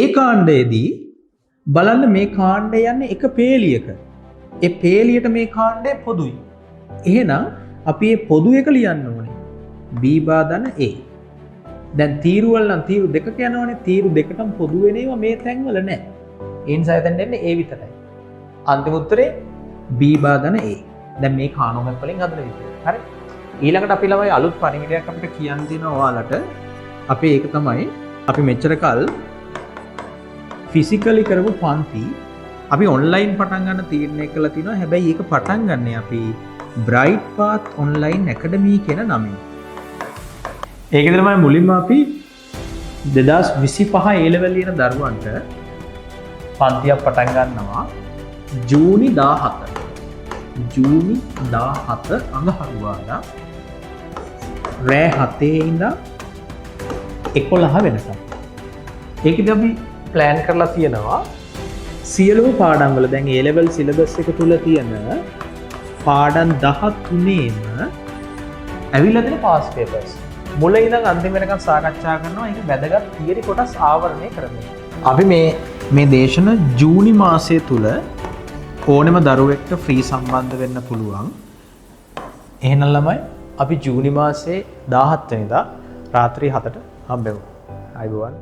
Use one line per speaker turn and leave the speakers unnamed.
ඒ කාණ්ඩයේදී බලන්න මේ කාණ්ඩය යන්නේ එක පේලියක. ඒ පේලියට මේ කාණ්ඩය පොදුයි. එහෙනම් අපි මේ පොදු එක ලියන්න ඕනේ. b ධන a. දැන් තීරු වල නම් තීරු දෙකක යනවනේ. තීරු දෙකටම පොදු වෙනේවා මේ තැන්වල නැහැ. ඒ නිසා එතෙන් දෙන්නේ a විතරයි. අන්තිම උත්තරේ b ධන a. දැන් මේ කානෝ මැප් වලින් හදන විදිය. හරි. ඊළඟට අපි ළමයි අලුත් පණිවිඩයක් අපිට කියන්න දෙනවා ඔයාලට. අපි ඒක තමයි අපි මෙච්චර කල් ෆිසිකලි කරපු පන්ති අපි ඔන්ලයින් පටන් ගන්න තීරණය කළා තිනවා. හැබැයි ඒක පටන් ගන්න අපි Bright Path Online Academy කියන නමින්. ඒකද තමයි මුලින්ම අපි 2025 A level ලියන දරුවන්ට පන්තියක් පටන් ගන්නවා ජූනි 17. ජූනි 17 අඟහරුවාදා රෑ 7 ඉඳන් 11 වෙනකම්. ඒකද අපි ප්ලෑන් කරලා තියෙනවා සියලුම පාඩම් වල දැන් A level syllabus එක තුල තියෙන පාඩම් 13ෙම ඇවිල්ලා තියෙන past papers. මුල ඉඳන් අන්තිම වෙනකම් සාකච්ඡා කරනවා. ඒක වැදගත් තියරි කොටස් ආවරණය කරමින්. අපි මේ දේශන ජූනි මාසයේ තුල ඕනෙම දරුවෙක්ට ෆ්‍රී සම්බන්ධ වෙන්න පුළුවන්. එහෙනම් ළමයි අපි ජූනි මාසයේ 17 වෙනිදා රාත්‍රී 7ට හම්බෙමු. ආයුබෝවන්.